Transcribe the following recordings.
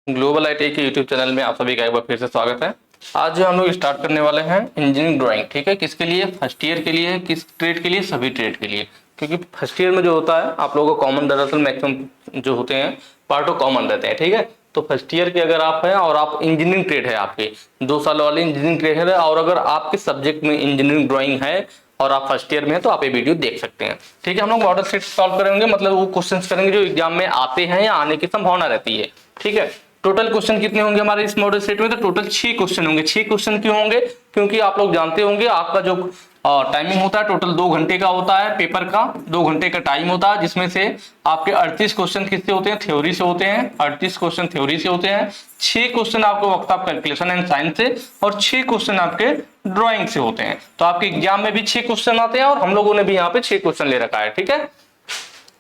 Global IT के YouTube channel में आप सभी का एक बार फिर से स्वागत है। आज जो हम लोग स्टार्ट करने वाले हैं इंजीनियरिंग ड्राइंग, ठीक है। किसके लिए? फर्स्ट ईयर के लिए। किस ट्रेड के लिए? सभी ट्रेड के लिए। क्योंकि फर्स्ट ईयर में जो होता है आप लोगों को कॉमन, दरअसल मैक्सिमम जो होते हैं पार्ट ऑफ कॉमन रहते हैं, ठीक है। तो फर्स्ट ईयर के अगर आप हैं और आप इंजीनियरिंग ट्रेड है, आपके 2 साल वाली इंजीनियरिंग ट्रेड है, और अगर आपके सब्जेक्ट में इंजीनियरिंग ड्राइंग है और आप फर्स्ट ईयर में हैं तो आप ये वीडियो देख सकते हैं, ठीक है। हम लोग मॉडल सेट सॉल्व करेंगे, मतलब वो क्वेश्चंस करेंगे जो एग्जाम में आते हैं या आने की संभावना रहती है, ठीक है। टोटल क्वेश्चन कितने होंगे हमारे इस मॉडल सेट में? तो टोटल 6 क्वेश्चन होंगे। 6 क्वेश्चन क्यों होंगे? क्योंकि आप लोग जानते होंगे आपका जो टाइमिंग होता है टोटल 2 घंटे का होता है, पेपर का 2 घंटे का टाइम होता है, जिसमें से आपके 38 क्वेश्चन किससे होते हैं? थ्योरी से होते हैं। 38 क्वेश्चन थ्योरी से होते हैं। 6 क्वेश्चन आपको वक्त ऑफ कैलकुलेशन एंड साइंस से, और 6 क्वेश्चन आपके ड्राइंग से होते हैं। तो आपके एग्जाम में भी 6 क्वेश्चन आते हैं और हम लोगों ने भी यहाँ पे 6 क्वेश्चन ले रखा है, ठीक है।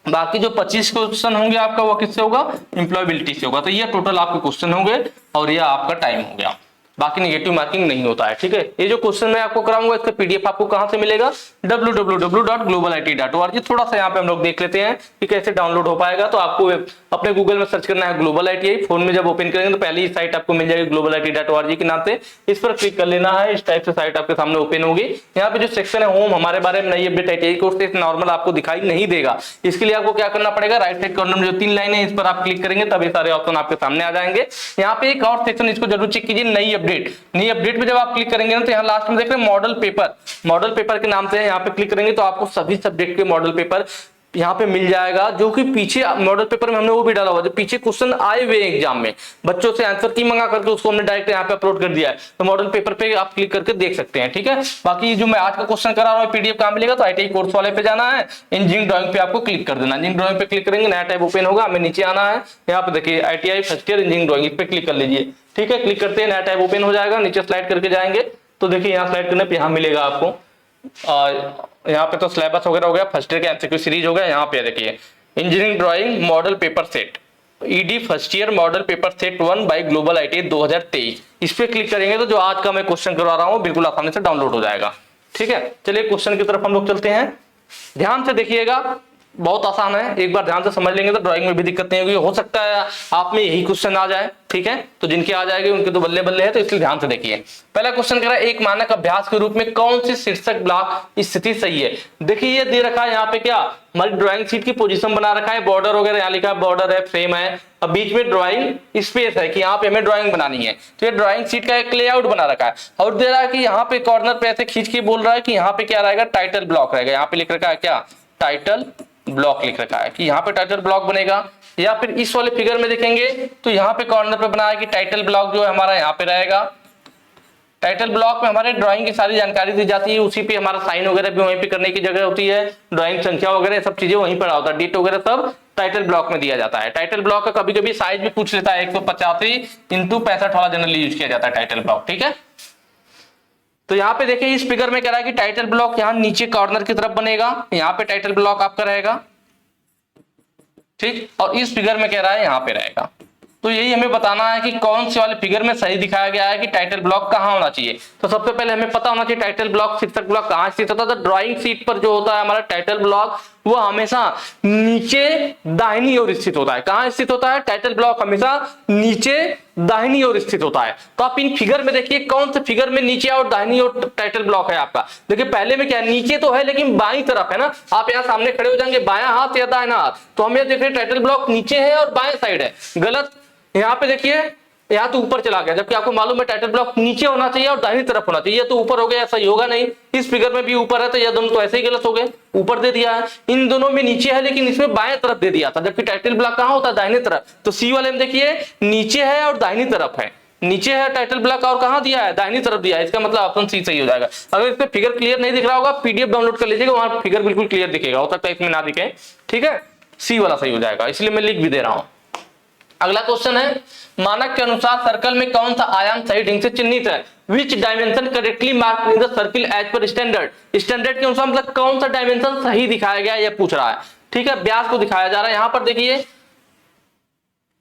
बाकी जो 25 क्वेश्चन होंगे आपका वो किससे होगा? एम्प्लॉयबिलिटी से होगा। तो ये टोटल आपके क्वेश्चन होंगे और ये आपका टाइम हो गया। बाकी नेगेटिव मार्किंग नहीं होता है, ठीक है। ये जो क्वेश्चन मैं आपको कराऊंगा इसका पीडीएफ आपको कहां से मिलेगा? www.globalit.org। थोड़ा सा यहाँ पे हम लोग देख लेते हैं कि कैसे डाउनलोड हो पाएगा। तो आपको अपने गूगल में सर्च करना है ग्लोबल आईटीआई। फोन में जब ओपन करेंगे तो पहली साइट आपको मिल जाएगी globalit.org के नाम से। इस पर क्लिक कर लेना है। इस टाइप से साइट आपके सामने ओपन होगी। यहाँ पे जो सेक्शन है होम, हमारे बारे में नई अपडेट आईटीआई कोर्स, नॉर्मल आपको दिखाई नहीं देगा। इसके लिए आपको क्या करना पड़ेगा? राइट साइड कॉर्नर में जो 3 लाइन है इस पर आप क्लिक करेंगे तब ये सारे ऑप्शन आपके सामने आ जाएंगे। यहाँ पे एक और सेक्शन, इसको जरूर चेक कीजिए, नई अपडेट। नई अपडेट में जब आप क्लिक करेंगे ना तो यहाँ लास्ट में देख रहे हैं मॉडल पेपर। मॉडल पेपर के नाम से यहाँ पे क्लिक करेंगे तो आपको सभी सब्जेक्ट के मॉडल पेपर यहाँ पे मिल जाएगा। जो कि पीछे मॉडल पेपर में हमने वो भी डाला हुआ, जो पीछे क्वेश्चन आए हुए एग्जाम में बच्चों से आंसर की मंगा करके उसको हमने डायरेक्ट यहाँ पे अपलोड कर दिया है। तो मॉडल पेपर पे आप क्लिक करके देख सकते हैं, ठीक है। बाकी जो मैं आज का क्वेश्चन करा रहा हूँ पीडीएफ कहाँ मिलेगा? तो आईटीआई कोर्स वाले पे जाना है, इंजीनियरिंग ड्राइंग पे आपको क्लिक कर देना। इंजीनियरिंग ड्राइंग पे क्लिक करेंगे नया टैब ओपन होगा, हमें नीचे आना है। यहाँ पे देखिए ITI first year engineering drawing, इस पे क्लिक कर लीजिए, ठीक है। क्लिक करते हैं नया टैब ओपन हो जाएगा। नीचे स्लाइड करके जाएंगे तो देखिए यहाँ स्लाइड करने पे यहाँ मिलेगा आपको, यहाँ पे तो सिलेबस वगैरह हो गया, फर्स्ट ईयर का एमसीक्यू सीरीज हो गया। यहाँ पे देखिए engineering drawing model paper set, ED first year model paper set 1 by Global ITI 2023। इस पे क्लिक करेंगे तो जो आज का मैं क्वेश्चन करवा रहा हूँ बिल्कुल आसानी से डाउनलोड हो जाएगा, ठीक है। चलिए क्वेश्चन की तरफ हम लोग चलते हैं। ध्यान से देखिएगा, बहुत आसान है। एक बार ध्यान से समझ लेंगे तो ड्राइंग में भी दिक्कत नहीं होगी। हो सकता है आप में यही क्वेश्चन आ जाए, ठीक है। तो जिनके आ जाएंगे उनके तो बल्ले बल्ले है, तो इसलिए ध्यान से देखिए। पहला क्वेश्चन कह रहा है एक मानक अभ्यास के रूप में कौन सी शीर्षक ब्लॉक स्थिति सही है? देखिए ये दे रखा है यहाँ पे क्या, हमारी ड्राइंग शीट की पोजीशन बना रखा है, बॉर्डर वगैरह यहाँ लिखा है, बॉर्डर है, फ्रेम है, अब बीच में ड्राइंग स्पेस है कि यहाँ पे हमें ड्राइंग बनानी है। तो ये ड्राइंग शीट का एक लेआउट बना रखा है और दे रहा है कि यहाँ पे कॉर्नर पे ऐसे खींच के बोल रहा है कि यहाँ पे क्या रहेगा? टाइटल ब्लॉक रहेगा। यहाँ पे लिख रखा है क्या? टाइटल ब्लॉक लिख रखा है कि यहाँ पे टाइटल ब्लॉक बनेगा। या फिर इस वाले फिगर में देखेंगे तो यहाँ पे कॉर्नर पे बना है कि टाइटल ब्लॉक जो है हमारा यहाँ पे रहेगा। टाइटल ब्लॉक में हमारे ड्राइंग की सारी जानकारी दी जाती है, उसी पे हमारा साइन वगैरह भी वहीं पे करने की जगह होती है, ड्राइंग संख्या वगैरह सब चीजें वहीं पर होता है, डेट वगैरह सब टाइटल ब्लॉक में दिया जाता है। टाइटल ब्लॉक का कभी कभी साइज भी पूछ लेता है, 185x65 वाला जनरली यूज किया जाता है टाइटल ब्लॉक, ठीक है। तो यहाँ पे देखिए इस फिगर में कह रहा है कि टाइटल ब्लॉक यहाँ नीचे कॉर्नर की तरफ बनेगा, यहाँ पे टाइटल ब्लॉक आपका रहेगा, ठीक। और इस फिगर में कह रहा है यहाँ पे रहेगा। तो यही हमें बताना है कि कौन से वाले फिगर में सही दिखाया गया है कि टाइटल ब्लॉक कहाँ होना चाहिए। तो सबसे पहले हमें पता होना चाहिए टाइटल ब्लॉक, शीर्षक ब्लॉक कहाँ स्थित होता है। तो ड्राइंग शीट पर जो होता है हमारा टाइटल ब्लॉक वो हमेशा नीचे दाहिनी ओर स्थित होता है। कहाँ स्थित होता है? टाइटल ब्लॉक हमेशा नीचे दाहिनी ओर स्थित होता है। तो आप इन फिगर में देखिए कौन से फिगर में नीचे और दाहिनी ओर टाइटल ब्लॉक है आपका। देखिए पहले में क्या है, नीचे तो है लेकिन बाईं तरफ है ना। आप यहाँ सामने खड़े हो जाएंगे, बायां हाथ या दाहिना हाथ, तो हम ये देख रहे टाइटल ब्लॉक नीचे है और बाएं साइड है, गलत। यहाँ पे देखिए यहाँ तो ऊपर चला गया, जबकि आपको मालूम है टाइटल ब्लॉक नीचे होना चाहिए और दाहिनी तरफ होना चाहिए। तो ऊपर हो गया, ऐसा ही होगा नहीं। इस फिगर में भी ऊपर है तो ये दोनों तो ऐसे ही गलत हो गए, ऊपर दे दिया है। इन दोनों में नीचे है लेकिन इसमें बाएं तरफ दे दिया था, जबकि टाइटल ब्लॉक कहाँ होता है? दाहिनी तरफ। तो सी वाले में देखिए नीचे है और दाहिनी तरफ है, नीचे है टाइटल ब्लॉक और कहाँ दिया है? दाहिनी तरफ दिया है। इसका मतलब ऑप्शन सी सही हो जाएगा। अगर इस पे फिगर क्लियर नहीं दिख रहा होगा पीडीएफ डाउनलोड कर लीजिएगा, वहां फिगर बिल्कुल क्लियर दिखेगा, हो सकता है इसमें ना दिखे, ठीक है। सी वाला सही हो जाएगा, इसलिए मैं लिख भी दे रहा हूं। अगला क्वेश्चन है मानक के अनुसार सर्कल में कौन सा आयाम सही ढंग से चिन्हित है? Which dimension correctly mark in the circle edge पर स्टैंडर्ड। स्टैंडर्ड के अनुसार मतलब कौन सा डायमेंशन सही दिखाया गया यह पूछ रहा है, ठीक है। व्यास को दिखाया जा रहा है। यहां पर देखिए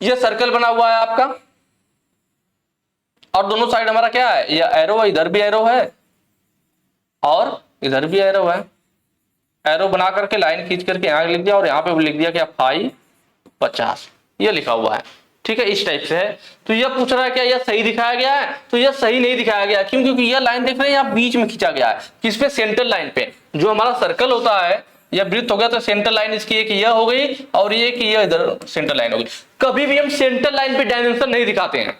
यह सर्कल बना हुआ है आपका और दोनों साइड हमारा क्या है? यह एरो है, इधर भी एरो है और इधर भी एरो है। एरो बना करके लाइन खींच करके यहां लिख दिया और यहां पे लिख दिया क्या? 5 50 ये लिखा हुआ है, ठीक है, इस टाइप से है। तो यह पूछ रहा है क्या यह सही दिखाया गया है, तो यह सही नहीं दिखाया गया। क्यों? क्योंकि यह लाइन देख रहे हैं यहाँ बीच में खींचा गया है, किस पे, सेंटर लाइन पे। जो हमारा सर्कल होता है यह वृत्त हो गया, तो सेंटर लाइन इसकी एक यह हो गई और ये कि यह इधर सेंटर लाइन हो गई। कभी भी हम सेंटर लाइन पे डायमेंशन नहीं दिखाते हैं,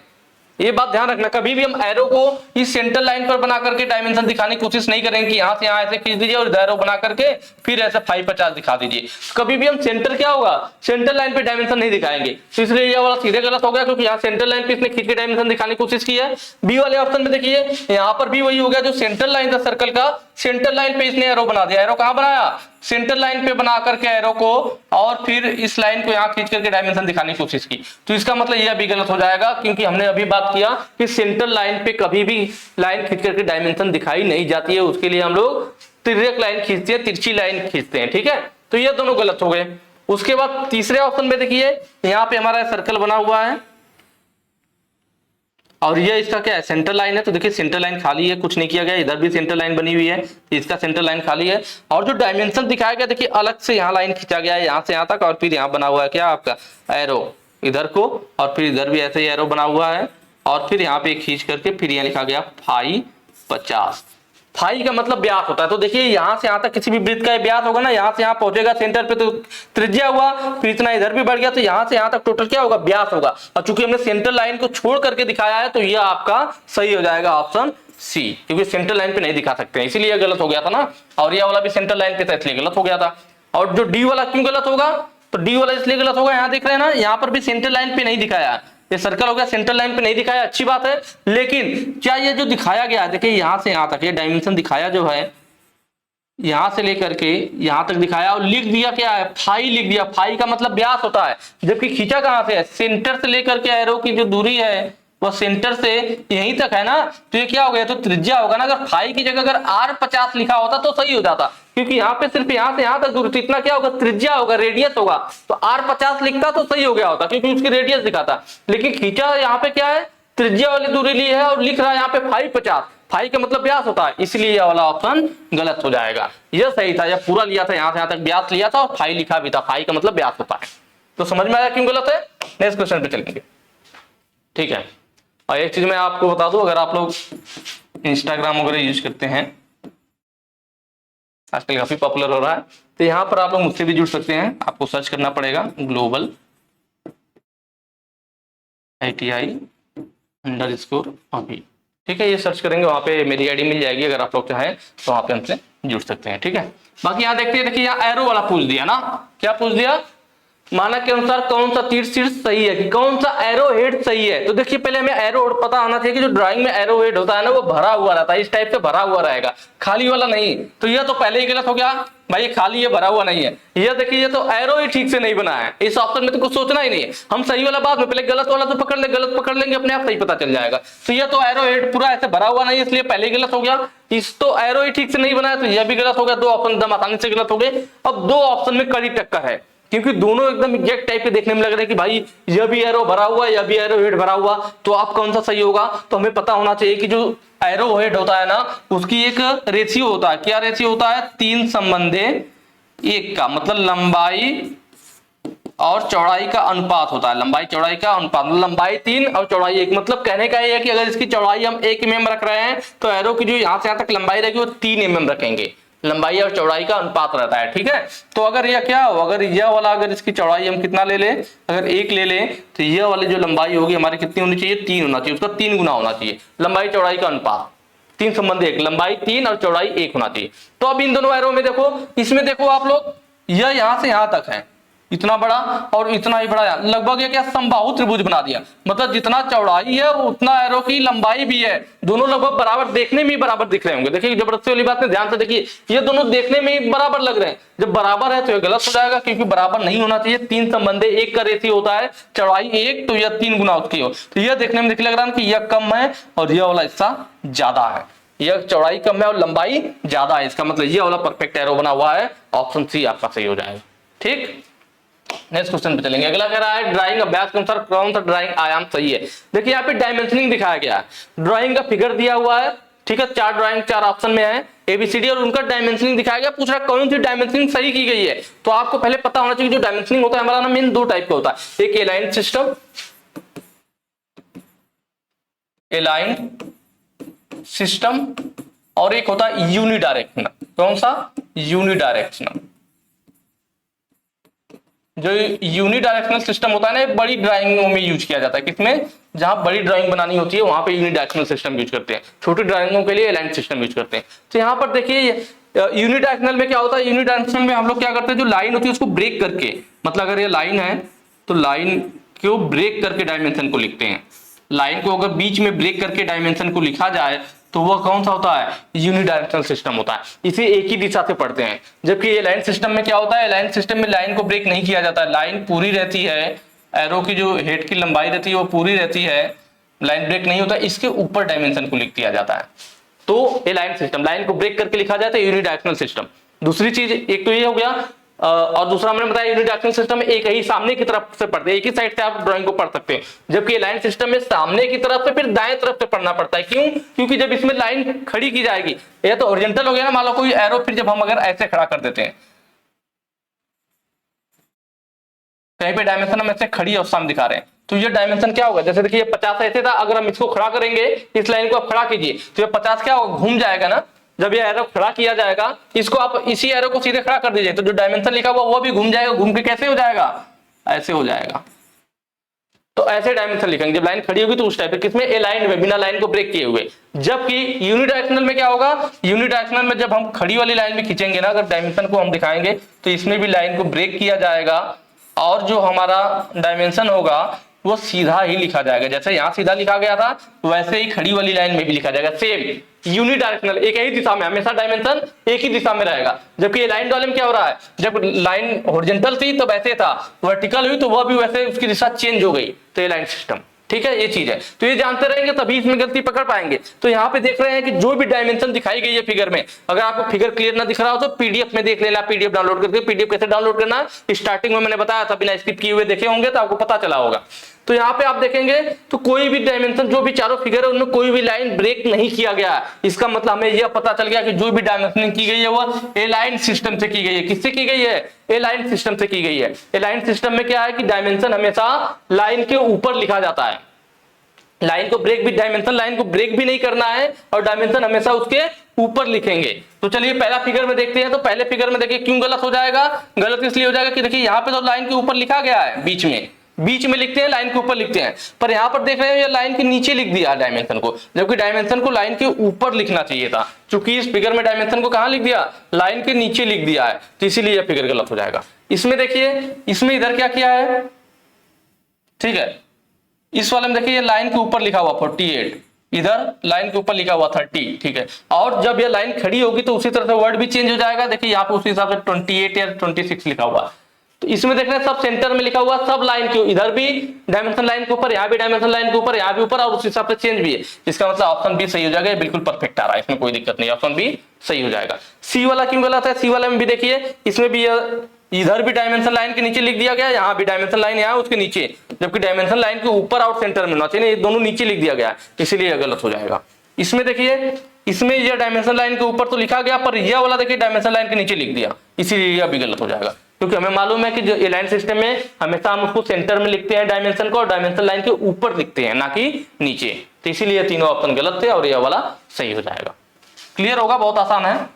ये बात ध्यान रखना। कभी भी हम एरो को इस सेंटर लाइन पर बना करके डायमेंशन दिखाने की कोशिश नहीं करेंगे कि यहाँ से यहाँ ऐसे खींच दीजिए और इधर एरो बना करके फिर ऐसे 550 दिखा दीजिए। कभी भी हम सेंटर क्या होगा, सेंटर लाइन पे डायमेंशन नहीं दिखाएंगे। तो इसलिए ये वाला सीधे गलत हो गया, क्योंकि यहाँ सेंटर लाइन पे इसने खींच के डायमेंशन दिखाने की कोशिश की है। बी वाले ऑप्शन में देखिए यहाँ पर भी वही हो गया, जो सेंटर लाइन था सर्कल का, सेंटर लाइन पे इसने एरो बना दिया। एरो कहाँ बनाया, सेंटर लाइन पे बना करके एरो को, और फिर इस लाइन को यहाँ खींच करके डायमेंशन दिखाने की कोशिश की। तो इसका मतलब यह भी गलत हो जाएगा, क्योंकि हमने अभी बात किया कि सेंटर लाइन पे कभी भी लाइन खींच करके डायमेंशन दिखाई नहीं जाती है। उसके लिए हम लोग तिर्यक लाइन खींचते हैं, तिरछी लाइन खींचते हैं। ठीक है, तो ये दोनों गलत हो गए। उसके बाद तीसरे ऑप्शन में देखिए यहाँ पे हमारा सर्कल बना हुआ है और ये इसका क्या है, सेंटर लाइन है। तो देखिए सेंटर लाइन खाली है, कुछ नहीं किया गया। इधर भी सेंटर लाइन बनी हुई है, इसका सेंटर लाइन खाली है। और जो डायमेंशन दिखाया गया देखिए अलग से यहाँ लाइन खींचा गया है, यहाँ से यहाँ तक, और फिर यहाँ बना हुआ है क्या आपका एरो इधर को, और फिर इधर भी ऐसे ही एरो बना हुआ है, और फिर यहाँ पे खींच करके फिर यहाँ लिखा गया फाई 50। फाई का मतलब व्यास होता है। तो देखिए यहाँ से यहाँ तक किसी भी वृत्त का व्यास होगा ना, यहाँ से यहाँ पहुंचेगा सेंटर पे तो त्रिज्या हुआ, फिर इतना इधर भी बढ़ गया, तो यहाँ से यहाँ तक टोटल क्या होगा, व्यास होगा। और चूंकि हमने सेंटर लाइन को छोड़ करके दिखाया है तो यह आपका सही हो जाएगा ऑप्शन सी, क्योंकि सेंटर लाइन पे नहीं दिखा सकते, इसीलिए गलत हो गया था ना। और यह वाला भी सेंटर लाइन पे था इसलिए गलत हो गया था। और जो डी वाला क्यों गलत होगा, तो डी वाला इसलिए गलत होगा, यहाँ देख रहे हैं ना, यहाँ पर भी सेंटर लाइन पे नहीं दिखाया। ये सर्कल हो गया, सेंटर लाइन पे नहीं दिखाया, अच्छी बात है। लेकिन क्या ये जो दिखाया गया है, देखिए यहां से यहां तक ये डायमेंशन दिखाया जो है, यहां से लेकर के यहां तक दिखाया और लिख दिया क्या है, फाई लिख दिया। फाई का मतलब व्यास होता है, जबकि खींचा कहां से है, सेंटर से लेकर के एरो की जो दूरी है वह सेंटर से यहीं तक है ना। तो ये क्या हो गया, तो त्रिज्या होगा ना। अगर फाई की जगह अगर R50 लिखा होता तो सही हो जाता, क्योंकि यहाँ पे सिर्फ यहाँ से यहाँ तक दूरी, तो इतना क्या होगा, त्रिज्या होगा, रेडियस होगा। तो R50 लिखता तो सही हो गया होता, क्योंकि उसकी रेडियस दिखाता। लेकिन खींचा यहाँ पे क्या है, त्रिज्या वाली दूरी ली है और लिख रहा है यहाँ पे 550। फाई का मतलब व्यास होता है, इसलिए यह वाला ऑप्शन गलत हो जाएगा। यह सही था, यह पूरा लिया था, यहाँ से यहाँ तक व्यास लिया था और फाई लिखा भी था। फाई का मतलब व्यास होता है। तो समझ में आया क्यों गलत है। नेक्स्ट क्वेश्चन पे चलेंगे, ठीक है। और एक चीज मैं आपको बता दूं, अगर आप लोग इंस्टाग्राम वगैरह यूज करते हैं, आजकल काफी पॉपुलर हो रहा है, तो यहाँ पर आप लोग मुझसे भी जुड़ सकते हैं। आपको सर्च करना पड़ेगा ग्लोबल ITI_, ठीक है। ये सर्च करेंगे, वहां पे मेरी आईडी मिल जाएगी। अगर आप लोग चाहें तो वहां पे हमसे जुड़ सकते हैं, ठीक है। बाकी यहाँ देखते हैं, देखिए यहाँ एरो वाला पूछ दिया ना, क्या पूछ दिया, मानक के अनुसार कौन सा तीर शीर्ष सही है, कि कौन सा एरो हेड सही है। तो देखिए पहले हमें एरो हेड पता होना चाहिए कि जो ड्राइंग में एरो हेड होता है ना, वो भरा हुआ रहता है, इस टाइप से भरा हुआ रहेगा, खाली वाला नहीं। तो यह तो पहले ही गलत हो गया भाई, ये खाली, ये भरा हुआ नहीं है। यह देखिए, ये तो एरो ही ठीक से नहीं बना है, इस ऑप्शन में तो कुछ सोचना ही नहीं है। हम सही वाला बाद में, पहले गलत वाला तो पकड़ ले, गलत पकड़ लेंगे, अपने आप सही पता चल जाएगा। तो यह तो एरो हेड पूरा ऐसे भरा हुआ नहीं है, इसलिए पहले ही गलत हो गया। इस तो एरो ही ठीक से नहीं बनाया, तो यह भी गलत हो गया। दो ऑप्शन एकदम आसानी से गलत हो गए। अब दो ऑप्शन में कड़ी टक्कर है, क्योंकि दोनों एकदम एग्जैक्ट टाइप के देखने में लग रहे हैं कि भाई यह भी एरो भरा हुआ है, यह भी एरो हेड भरा हुआ, तो आप कौन सा सही होगा। तो हमें पता होना चाहिए कि जो एरो हेड होता है ना, उसकी एक रेशियो होता है। क्या रेशियो होता है, 3:1 का, मतलब लंबाई और चौड़ाई का अनुपात होता है। लंबाई चौड़ाई का अनुपात, लंबाई 3 और चौड़ाई 1। मतलब कहने का ये है कि अगर इसकी चौड़ाई हम 1 mm रख रहे हैं, तो एरो की जो यहाँ से यहाँ तक लंबाई रहेगी वो 3 mm रखेंगे। लंबाई और चौड़ाई का अनुपात रहता है, ठीक है। तो अगर यह क्या हो, अगर यह वाला, अगर इसकी चौड़ाई हम कितना ले लें, अगर 1 ले लें, तो यह वाली जो लंबाई होगी हमारी कितनी होनी चाहिए, 3 होना चाहिए। उसका 3 गुना होना चाहिए। लंबाई चौड़ाई का अनुपात 3:1, लंबाई 3 और चौड़ाई 1 होना चाहिए। तो अब इन दोनों एरो में देखो, इसमें देखो आप लोग, यह यहां से यहां तक है, इतना बड़ा और इतना ही बड़ा, लगभग ये क्या समबाहु त्रिभुज बना दिया। मतलब जितना चौड़ाई है उतना एरो की लंबाई भी है, दोनों लगभग बराबर, देखने में ही बराबर दिख रहे होंगे। देखिए जबरदस्ती वाली बात में ध्यान से देखिए, ये दोनों देखने में ही बराबर लग रहे हैं। जब बराबर है तो ये गलत हो जाएगा, क्योंकि बराबर नहीं होना चाहिए। 3:1 का रेशियो होता है, चौड़ाई 1 तो यह 3 गुना उसकी हो। तो यह देखने में लग रहा है कि यह कम है और यह वाला हिस्सा ज्यादा है। यह चौड़ाई कम है और लंबाई ज्यादा है, इसका मतलब यह वाला परफेक्ट एरो बना हुआ है। ऑप्शन सी आपका सही हो जाएगा, ठीक। नेक्स्ट क्वेश्चन पे चलेंगे। अगला कह रहा है ड्राइंग अभ्यास के अनुसार कौन सा ड्राइंग आयाम सही है। देखिए यहाँ पे डायमेंशनिंग दिखाया गया है, ड्राइंग का फिगर दिया हुआ है, ठीक है। 4 ड्राइंग 4 ऑप्शन में है ABCD, और उनका डायमेंशनिंग दिखाया गया। पूछ रहा है कौन सी डायमेंशनिंग सही की गई है। तो आपको पहले पता होना चाहिए जो डायमेंशनिंग होता है हमारा ना, मेन 2 टाइप का होता है। एक एलाइन सिस्टम अलाइन सिस्टम, और एक होता है यूनिडायरेक्शनल। कौन सा? यूनिडायरेक्शनल। जो यूनिडायरेक्शनल सिस्टम होता है ना, बड़ी ड्राइंगों में यूज किया जाता है। किसमें? जहां बड़ी ड्राइंग बनानी होती है वहां पे यूनिडायरेक्शनल सिस्टम यूज करते हैं, छोटी ड्राइंगों के लिए अलाइन सिस्टम यूज करते हैं। तो यहाँ पर देखिए यूनिडायरेक्शनल में क्या होता है, यूनिडायरेक्शनल में हम लोग क्या करते हैं, जो लाइन होती है उसको ब्रेक करके, मतलब अगर ये लाइन है तो लाइन को ब्रेक करके डायमेंशन को लिखते हैं। लाइन को अगर बीच में ब्रेक करके डायमेंशन को लिखा जाए तो वह कौन सा होता है? यूनिडायरेक्शनल सिस्टम होता है। इसे एक ही दिशा से पढ़ते हैं। जबकि ये लाइन सिस्टम में क्या होता है, लाइन सिस्टम में लाइन को ब्रेक नहीं किया जाता है, लाइन पूरी रहती है, एरो की जो हेड की लंबाई रहती है वो पूरी रहती है, लाइन ब्रेक नहीं होता, इसके ऊपर डायमेंशन को लिख दिया जाता है। तो ये लाइन सिस्टम, लाइन को ब्रेक करके लिखा जाता है यूनिडायरेक्शनल सिस्टम। दूसरी चीज, एक तो ये हो गया, और दूसरा मैंने बताया यूनिडायरेक्शनल सिस्टम में एक ही सामने की तरफ से पढ़ते हैं, एक ही साइड से आप ड्राइंग को पढ़ सकते हैं। जबकि लाइन सिस्टम में सामने की तरफ से फिर दाएं तरफ से पढ़ना पड़ता है। क्यों? क्योंकि जब इसमें लाइन खड़ी की जाएगी, ये तो ओरिजेंटल हो गया ना, मान लो कोई एरो, फिर जब हम अगर ऐसे खड़ा कर देते हैं, कहीं पे डायमेंशन हम ऐसे खड़ी अवस्था में दिखा रहे हैं, तो ये डायमेंशन क्या होगा, जैसे देखिए 50 ऐसे था, अगर हम इसको खड़ा करेंगे, इस लाइन को आप खड़ा कीजिए, तो ये 50 क्या होगा, घूम जाएगा ना। जब ये एरो खड़ा किया जाएगा, इसको आप इसी एरो को सीधे खड़ा कर दीजिए, तो जो डायमेंशन लिखा हुआ वो भी घूम जाएगा। घूम के कैसे हो जाएगा? ऐसे हो जाएगा। तो ऐसे डायमेंशन लिखेंगे जब लाइन खड़ी होगी, तो उस टाइप किसमें? ए लाइन में, बिना लाइन को ब्रेक किए हुए। जबकि यूनिडायरेक्शनल में क्या होगा, यूनिडायरेक्शनल में जब हम खड़ी वाली लाइन में खींचेंगे ना, अगर डायमेंशन को हम दिखाएंगे, तो इसमें भी लाइन को ब्रेक किया जाएगा, और जो हमारा डायमेंशन होगा वो सीधा ही लिखा जाएगा। जैसे यहां सीधा लिखा गया था, वैसे ही खड़ी वाली लाइन में भी लिखा जाएगा, सेम यूनिडायरेक्शनल, एक ही दिशा में, हमेशा डायमेंशन एक ही दिशा में रहेगा। जबकि लाइन वाले में क्या हो रहा है, जब लाइन हॉरिजॉन्टल थी तो वैसे था, वर्टिकल हुई तो वह भी वैसे उसकी दिशा चेंज हो गई। तो ये लाइन सिस्टम, ठीक है, ये चीज है। तो ये जानते रहेंगे तभी इसमें गलती पकड़ पाएंगे। तो यहाँ पे देख रहे हैं कि जो भी डायमेंशन दिखाई गई है फिगर में, अगर आपको फिगर क्लियर ना दिख रहा हो तो पीडीएफ में देख लेना, पीडीएफ डाउनलोड करके। पीडीएफ कैसे डाउनलोड करना, स्टार्टिंग में मैंने बताया था, बिना स्किप किए हुए देखे होंगे तो आपको पता चला होगा। तो यहाँ पे आप देखेंगे तो कोई भी डायमेंशन, जो भी चारों फिगर है, उनमें कोई भी लाइन ब्रेक नहीं किया गया। इसका मतलब हमें यह पता चल गया कि जो भी डायमेंशनिंग की गई है वह एलाइन सिस्टम से की गई है। किससे की गई है? एलाइन सिस्टम से की गई है। एलाइन सिस्टम में क्या है कि डायमेंशन हमेशा लाइन के ऊपर लिखा जाता है। लाइन को ब्रेक भी, डायमेंशन लाइन को ब्रेक भी नहीं करना है, और डायमेंशन हमेशा उसके ऊपर लिखेंगे। तो चलिए पहला फिगर में देखते हैं। तो पहले फिगर में देखिए क्यों गलत हो जाएगा, गलत इसलिए हो जाएगा कि देखिए यहाँ पे तो लाइन के ऊपर लिखा गया है, बीच में लिखते हैं, लाइन के ऊपर लिखते हैं, पर यहाँ पर देख रहे हैं ये लाइन के नीचे लिख दिया डायमेंशन को, जबकि डायमेंशन को लाइन के ऊपर लिखना चाहिए था। क्योंकि इस फिगर में डायमेंशन को कहां लिख दिया, लाइन के नीचे लिख दिया है, तो इसीलिए यह फिगर गलत हो जाएगा। इसमें देखिए, इसमें इधर क्या किया है, ठीक है, इस वाले में देखिए ये लाइन के ऊपर लिखा हुआ 48, इधर लाइन के ऊपर लिखा हुआ 30, ठीक है। और जब ये लाइन खड़ी होगी तो उसी तरह से वर्ड भी चेंज हो जाएगा। देखिए यहाँ पे उसी हिसाब से 28 या 26 लिखा हुआ। तो इसमें देख रहे हैं सब सेंटर में लिखा हुआ, सब लाइन के, इधर भी डायमेंशन लाइन के ऊपर, यहाँ भी डायमेंशन लाइन के ऊपर, यहाँ भी ऊपर, और उस हिसाब से चेंज भी है। इसका मतलब ऑप्शन बी सही हो जाएगा, बिल्कुल परफेक्ट आ रहा है, इसमें कोई दिक्कत नहीं, ऑप्शन बी सही हो जाएगा। सी वाला क्यों गलत है, सी वाले में भी देखिए, इसमें भी इधर भी डायमेंशन लाइन के नीचे लिख दिया गया, यहाँ भी डायमेंशन लाइन यहाँ उसके नीचे, जबकि डायमेंशन लाइन के ऊपर और सेंटर में होना चाहिए, दोनों नीचे लिख दिया गया, इसीलिए गलत हो जाएगा। इसमें देखिए, इसमें यह डायमेंशन लाइन के ऊपर तो लिखा गया, पर यह वाला देखिए डायमेंशन लाइन के नीचे लिख दिया, इसीलिए यह भी गलत हो जाएगा। क्योंकि हमें मालूम है कि जो लाइन सिस्टम में हमेशा हम उसको सेंटर में लिखते हैं डायमेंशन को, और डायमेंशन लाइन के ऊपर लिखते हैं, ना कि नीचे। तो इसीलिए तीनों ऑप्शन गलत थे और यह वाला सही हो जाएगा। क्लियर होगा, बहुत आसान है।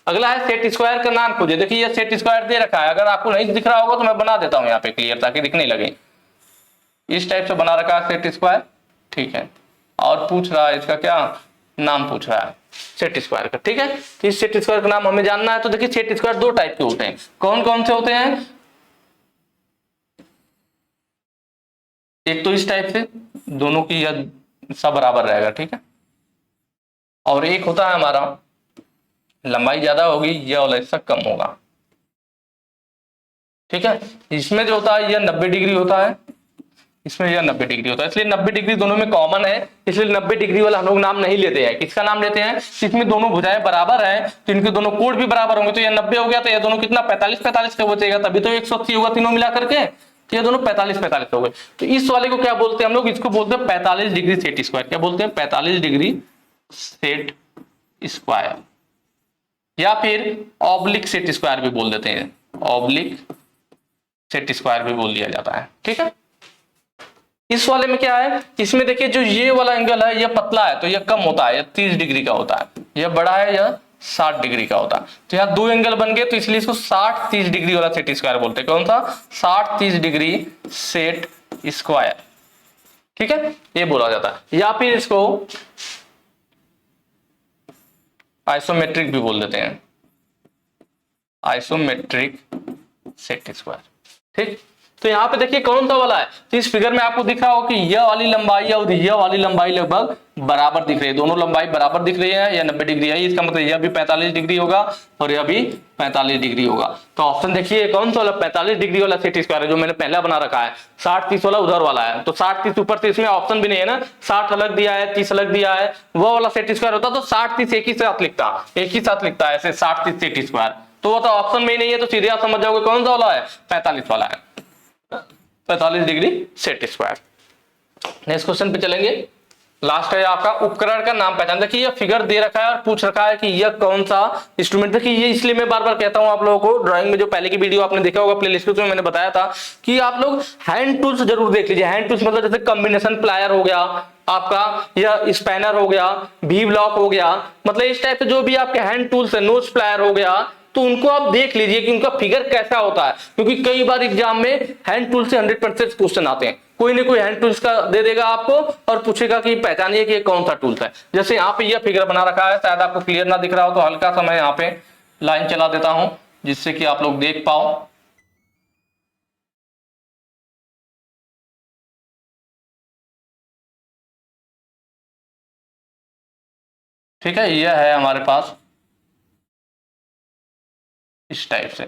अगला है सेट स्क्वायर का नाम खोजिए। देखिए ये सेट स्क्वायर दे रखा है, अगर आपको नहीं दिख रहा होगा तो मैं बना देता हूं यहाँ पे क्लियर, ताकि दिखने लगे। इस टाइप से बना रखा है सेट स्क्वायर, ठीक है, और पूछ रहा है इसका क्या नाम, पूछ रहा है सेट स्क्वायर का, ठीक है। तो इस सेट स्क्वायर का नाम हमें जानना है। तो देखिए सेट स्क्वायर दो टाइप के होते हैं, कौन कौन से होते हैं, एक तो इस टाइप से, दोनों की यह सब बराबर रहेगा, ठीक है, और एक होता है हमारा लंबाई ज्यादा होगी, यह वाला हिस्सा कम होगा, ठीक है। इसमें जो होता है यह 90 डिग्री होता है, इसमें यह 90 डिग्री होता है, इसलिए 90 डिग्री दोनों में कॉमन है, इसलिए 90 डिग्री वाला हम लोग नाम नहीं लेते हैं। किसका नाम लेते हैं, इसमें दोनों भुजाएं बराबर है, तो इनके दोनों कोण भी बराबर होंगे, तो यह 90 हो गया, तो यह दोनों कितना 45 का बचेगा, तभी तो 180 होगा तीनों मिला करके, तो ये दोनों 45 हो गए। तो इस वाले को क्या बोलते हैं हम लोग, इसको बोलते हैं 45 डिग्री सेट स्क्वायर। क्या बोलते हैं, 45 डिग्री सेट स्क्वायर, या फिर ऑब्लिक सेट स्क्वायर भी बोल देते हैं, ऑब्लिक सेट स्क्वायर भी बोल दिया जाता है, ठीक है। इस वाले में क्या है, इसमें देखिए जो ये वाला एंगल है ये पतला है तो ये कम होता है, ये 30 डिग्री का होता है, ये बड़ा है यह 60 डिग्री का होता है। तो यहाँ दो एंगल बन गए तो इसलिए इसको 60-30 डिग्री वाला सेट स्क्वायर बोलते हैं। कौन सा? 60-30 डिग्री सेट स्क्वायर, ठीक है, ये बोला जाता है। या फिर इसको आइसोमेट्रिक भी बोल देते हैं, आइसोमेट्रिक सेट स्क्वायर, ठीक। तो यहाँ पे देखिए कौन सा वाला है, तो इस फिगर में आपको दिख रहा हो कि यह वाली लंबाई और यह वाली लंबाई लगभग बराबर दिख रही है, दोनों लंबाई बराबर दिख रही है, यह 90 डिग्री है, इसका मतलब यह भी 45 डिग्री होगा और यह भी 45 डिग्री होगा। तो ऑप्शन देखिए कौन सा वाला 45 डिग्री वाला सेट स्क्वायर है जो मैंने पहला बना रखा है। 60-30 वाला उधर वाला है, तो 60-30 ऊपर से इसमें ऑप्शन भी नहीं है ना, 60 अलग दिया है, 30 अलग दिया है, वो वाला सेट स्क्वायर होता तो 60-30 एक ही साथ लिखता है ऐसे 60-30 सेट स्क्वायर, तो वो तो ऑप्शन में ही नहीं है, तो सीधे आप समझ जाओगे कौन सा वाला है, 45 वाला है, 45 degree set square. Next question पे चलेंगे, लास्ट है आपका उपकरण का नाम पहचान। देखिए ये फिगर दे रखा है और पूछ रखा है कि यह कौन सा इंस्ट्रूमेंट। देखिए ये इसलिए मैं बार बार कहता हूं आप लोगों को, ड्राइंग में जो पहले की वीडियो आपने देखा होगा प्लेलिस्ट में, मैंने बताया था कि आप लोग हैंड टूल्स जरूर देख लीजिए। हैंड टूल्स मतलब जैसे कॉम्बिनेशन प्लायर हो गया आपका, या स्पैनर हो गया, वी ब्लॉक हो गया, मतलब इस टाइप से जो भी आपके हैंड टूल्स है, नोज प्लायर हो गया, तो उनको आप देख लीजिए कि उनका फिगर कैसा होता है, क्योंकि कई बार एग्जाम में हैंड टूल से 100% क्वेश्चन आते हैं। कोई ना कोई हैंड टूल्स का दे देगा आपको और पूछेगा कि पहचानिए कि ये कौन सा टूल्स है। जैसे यहाँ पे ये फिगर बना रखा है, शायद आपको क्लियर ना दिख रहा हो तो हल्का सा मैं यहाँ पे लाइन चला देता हूं जिससे कि आप लोग देख पाओ। ठीक है, यह है हमारे पास इस टाइप से,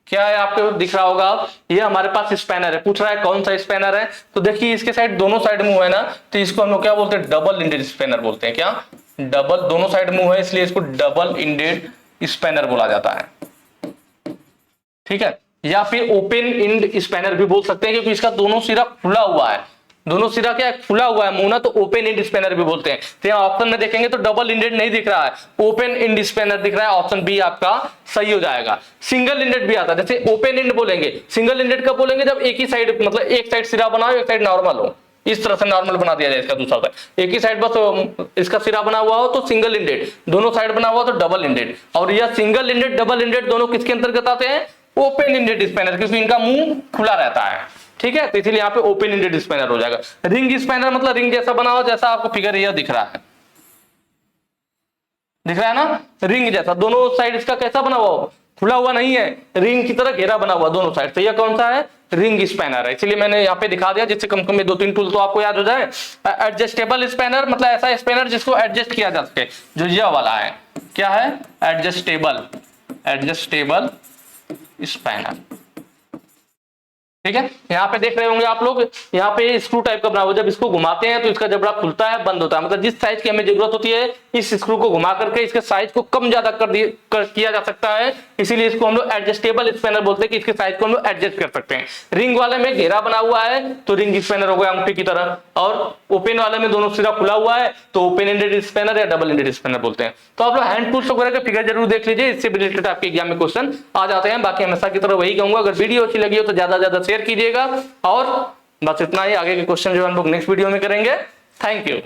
क्या है आपको दिख रहा होगा, ये हमारे पास स्पैनर है। पूछ रहा है कौन सा स्पैनर है, तो देखिए इसके साइड दोनों साइड मुंह है ना, तो इसको हम लोग क्या बोलते हैं, डबल इंडेड स्पैनर बोलते हैं। क्या? डबल, दोनों साइड मुंह है इसलिए इसको डबल इंडेड स्पैनर बोला जाता है, ठीक है। या फिर ओपन इंड स्पैनर भी बोल सकते हैं क्योंकि इसका दोनों सिरा खुला हुआ है, दोनों सिरा क्या खुला हुआ है मुंह ना, तो ओपन इंड स्पैनर भी बोलते हैं। तो यहाँ ऑप्शन में देखेंगे तो डबल इंडेड नहीं दिख रहा है, ओपन इंड स्पैनर दिख रहा है, ऑप्शन बी आपका सही हो जाएगा। सिंगल इंडेड भी आता है, जैसे ओपन इंड बोलेंगे, सिंगल इंडेड कब बोलेंगे, जब एक ही साइड मतलब एक साइड सिरा बना हो, एक साइड नॉर्मल हो, इस तरह से नॉर्मल बना दिया जाए इसका दूसरा साइड, एक ही साइड बस इसका सिरा बना हुआ हो तो सिंगल इंडेड, दोनों साइड बना हुआ तो डबल इंडेड। और यह सिंगल इंडेड डबल इंडेड दोनों किसके अंतर्गत आते हैं, ओपन इंडेड स्पैनर, क्योंकि इनका मुंह खुला रहता है, ठीक है, तो इसलिए यहाँ पे ओपन इंडेड स्पैनर हो जाएगा। रिंग स्पैनर मतलब रिंग जैसा बना हो, जैसा आपको फिगर यह दिख रहा है, दिख रहा है ना, रिंग जैसा, दोनों साइड इसका कैसा बना हुआ हो, खुला हुआ नहीं है, रिंग की तरह घेरा बना हुआ दोनों साइड, तो यह कौन सा है, रिंग स्पैनर है, इसलिए मैंने यहाँ पे दिखा दिया जिससे कम कम में 2-3 टूल तो आपको याद हो जाए। एडजस्टेबल स्पैनर मतलब ऐसा स्पैनर जिसको एडजस्ट किया जा सके, जो यह वाला है, क्या है, एडजस्टेबल स्पैनर, ठीक है। यहाँ पे देख रहे होंगे आप लोग, यहाँ पे स्क्रू टाइप का बना हुआ, जब इसको घुमाते हैं तो इसका जबड़ा खुलता है, बंद होता है, मतलब जिस साइज की हमें जरूरत होती है इस स्क्रू को घुमा करके इसके साइज को कम ज्यादा किया जा सकता है, इसीलिए इसको हम लोग एडजस्टेबल स्पैनर बोलते हैं कि इसके साइज को हम लोग एडजस्ट कर सकते हैं। रिंग वाले में घेरा बना हुआ है तो रिंग स्पैनर हो गया अंगूठी की तरह, और ओपन वाले में दोनों सिरा खुला हुआ है तो ओपन एंडेड स्पैनर या डबल एंडेड स्पैनर बोलते हैं। तो आप लोग हैंड टूल्स वगैरह का फिगर जरूर देख लीजिए, इससे रिलेटेड आपके एग्जाम में क्वेश्चन आ जाते हैं। बाकी हमेशा की तरह वही कहूंगा, अगर वीडियो अच्छी लगी हो तो ज्यादा ज्यादा शेयर कीजिएगा, और बस इतना ही, आगे के क्वेश्चन जो हम लोग नेक्स्ट वीडियो में करेंगे। Thank you.